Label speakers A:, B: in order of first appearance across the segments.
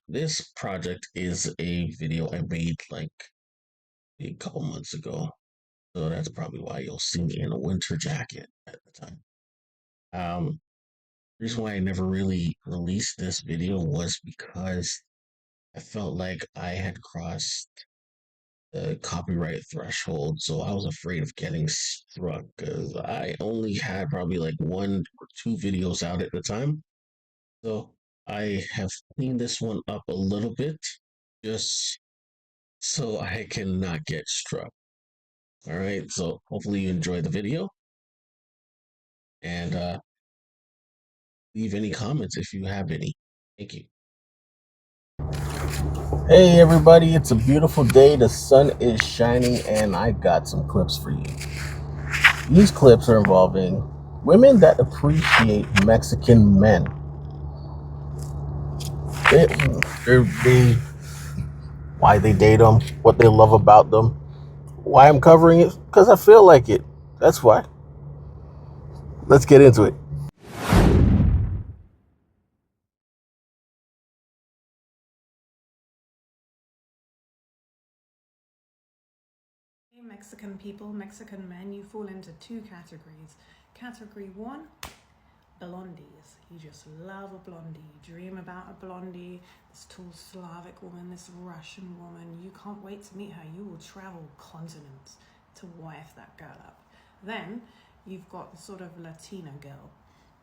A: This project is a video I made like a couple months ago. So that's probably why you'll see me in a winter jacket at the time. Um, reason why I never really released this video was because I felt like I had crossed the copyright threshold, so I was afraid of getting struck because I only had probably like one or two videos out at the time. So I have cleaned this one up a little bit just so I can not get struck. All right, so hopefully you enjoy the video and leave any comments if you have any. Thank you. Hey everybody, it's a beautiful day. The sun is shining, and I got some clips for you. These clips are involving women that appreciate Mexican men. They, they why they date them, what they love about them. Why I'm covering it? Because I feel like it. That's why. Let's get into it.
B: Hey, Mexican people, Mexican men, you fall into two categories. Category one, blondies. You just love a blondie. You dream about a blondie, this tall Slavic woman, this Russian woman. You can't wait to meet her. You will travel continents to wife that girl up. Then you've got the sort of Latino girl.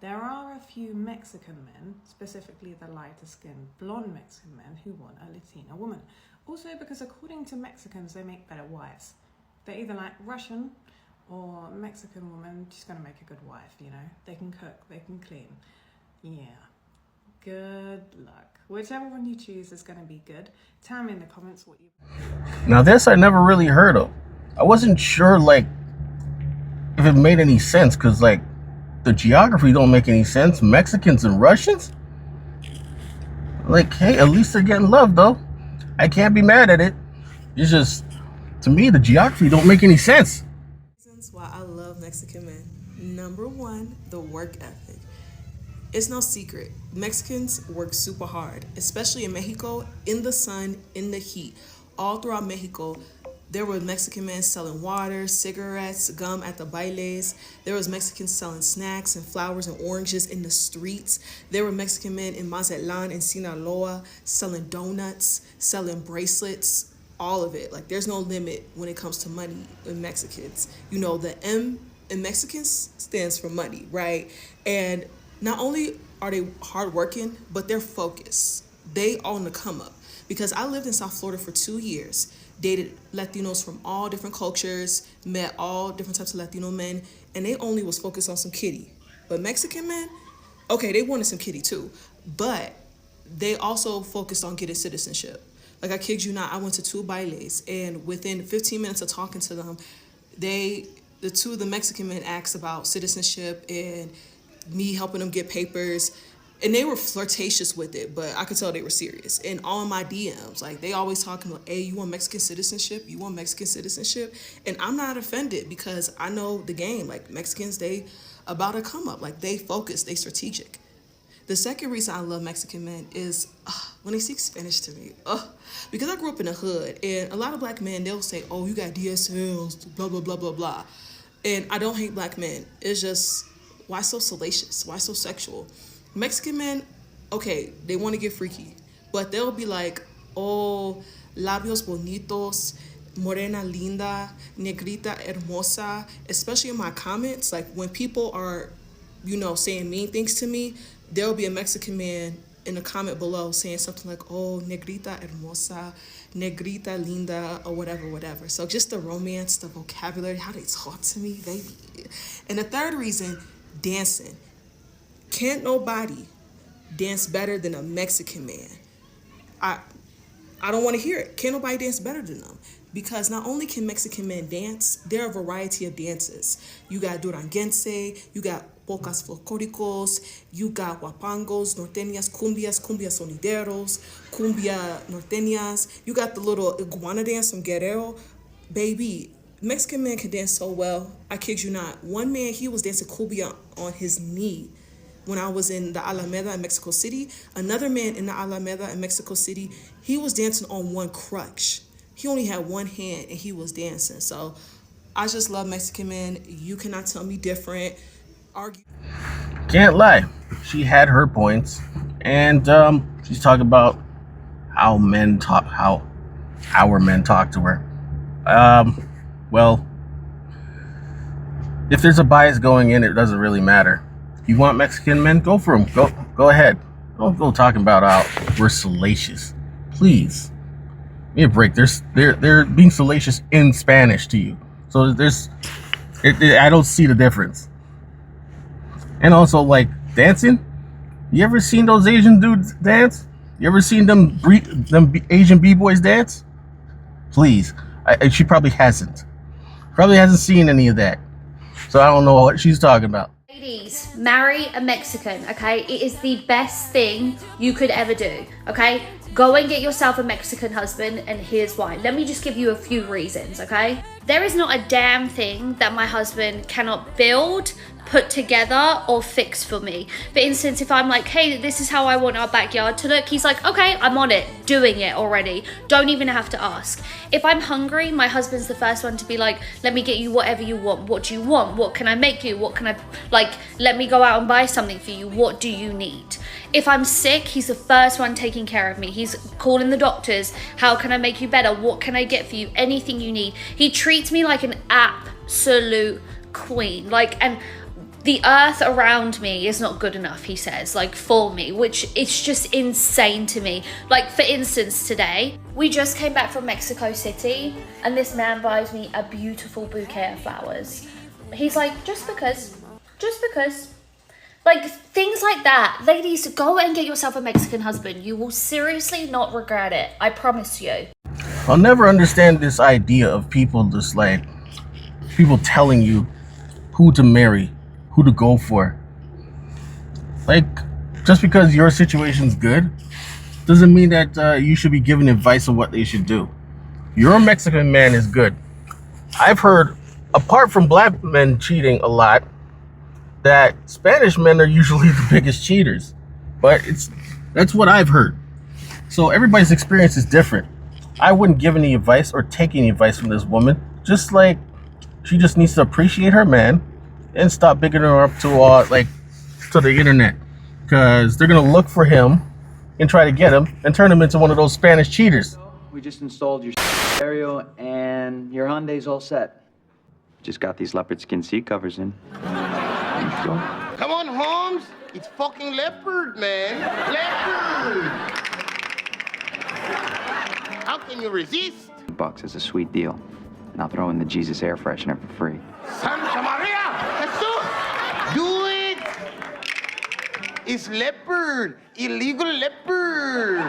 B: There are a few Mexican men, specifically the lighter skinned blonde Mexican men, who want a Latina woman. Also because according to Mexicans, they make better wives. They're either like Russian or Mexican woman, just gonna make a good wife, you know? They can cook, they can clean. Yeah. Good luck. Whichever one you choose is gonna be good. Tell me in the comments what you.
A: Now this I never really heard of. I wasn't sure like if it made any sense because like the geography don't make any sense. Mexicans and Russians? Like, hey, at least they're getting love though. I can't be mad at it. It's just to me the geography don't make any sense.
C: Reasons why I love Mexican men. Number one, the work ethic. It's no secret. Mexicans work super hard, especially in Mexico, in the sun, in the heat. All throughout Mexico, there were Mexican men selling water, cigarettes, gum at the bailes. There was Mexicans selling snacks and flowers and oranges in the streets. There were Mexican men in Mazatlan and Sinaloa selling donuts, selling bracelets, all of it. Like there's no limit when it comes to money in Mexicans. You know, the M in Mexicans stands for money, right? And not only are they hardworking, but they're focused. They on the come up. Because I lived in South Florida for 2 years, dated Latinos from all different cultures, met all different types of Latino men, and they only was focused on some kitty. But Mexican men, okay, they wanted some kitty too, but they also focused on getting citizenship. Like I kid you not, I went to two bailes, and within 15 minutes of talking to them, the Mexican men asked about citizenship and me helping them get papers. And they were flirtatious with it, but I could tell they were serious. And all my DMs, like they always talking about, hey, you want Mexican citizenship? You want Mexican citizenship? And I'm not offended because I know the game. Like Mexicans, they about to come up. Like they focus, they strategic. The second reason I love Mexican men is when they speak Spanish to me. Because I grew up in the hood, and a lot of black men, they'll say, oh, you got DSLs, blah, blah, blah, blah, blah. And I don't hate black men. It's just, why so salacious? Why so sexual? Mexican men, okay, they want to get freaky, but they'll be like, oh, labios bonitos, morena linda, negrita hermosa, especially in my comments. Like when people are, saying mean things to me, there'll be a Mexican man in the comment below saying something like, oh, negrita hermosa, negrita linda, or whatever, whatever. So just the romance, the vocabulary, how they talk to me, baby. And the third reason, dancing. Can't nobody dance better than a Mexican man. I I don't want to hear it. Can't nobody dance better than them. Because not only can Mexican men dance, there are a variety of dances. You got duranguense, you got polcas folclóricos, you got guapangos, norteñas, cumbias sonideros, cumbia norteñas. You got the little iguana dance from Guerrero. Baby, Mexican men can dance so well. I kid you not. One man, he was dancing cumbia on his knee. when I was in the Alameda in Mexico City. Another man in the Alameda in Mexico City, he was dancing on one crutch. He only had one hand and he was dancing. So I just love Mexican men. You cannot tell me different. Argue.
A: Can't lie. She had her points. And she's talking about how our men talk to her. Well, if there's a bias going in, it doesn't really matter. You want Mexican men? Go for them. Go ahead. Don't go talking about how we're salacious. Please. Give me a break. They're being salacious in Spanish to you. So I don't see the difference. And also, like, dancing. You ever seen those Asian dudes dance? You ever seen them Asian b-boys dance? Please. She probably hasn't. Probably hasn't seen any of that. So I don't know what she's talking about.
D: Ladies, marry a Mexican, okay? It is the best thing you could ever do, okay? Go and get yourself a Mexican husband, and here's why. Let me just give you a few reasons, okay? There is not a damn thing that my husband cannot build, put together, or fix for me. For instance, if I'm like, hey, this is how I want our backyard to look, he's like, okay, I'm on it, doing it already. Don't even have to ask. If I'm hungry, my husband's the first one to be like, let me get you whatever you want. What do you want? What can I make you? What can I, like, let me go out and buy something for you. What do you need? If I'm sick, he's the first one taking care of me. He's calling the doctors. How can I make you better? What can I get for you? Anything you need. He treats me like an absolute queen. Like, and the earth around me is not good enough, he says, like, for me, which it's just insane to me. Like, for instance, today, we just came back from Mexico City, and this man buys me a beautiful bouquet of flowers. He's like, just because. Like, things like that. Ladies, go and get yourself a Mexican husband. You will seriously not regret it. I promise you.
A: I'll never understand this idea of people just like, people telling you who to marry, who to go for. Like, just because your situation's good doesn't mean that you should be giving advice on what they should do. Your Mexican man is good. I've heard, apart from black men cheating a lot, that Spanish men are usually the biggest cheaters. But that's what I've heard. So everybody's experience is different. I wouldn't give any advice or take any advice from this woman. Just like, she just needs to appreciate her man and stop bigging her up to the internet, because they're gonna look for him and try to get him and turn him into one of those Spanish cheaters.
E: We just installed your stereo and your Hyundai's all set. Just got these leopard skin seat covers in.
F: Come on, Holmes. It's fucking Leopard, man. Leopard. How can you resist?
E: $2 is a sweet deal. And I'll throw in the Jesus air freshener for free.
F: Santa Maria! Jesus! Do it! It's Leopard. Illegal Leopard.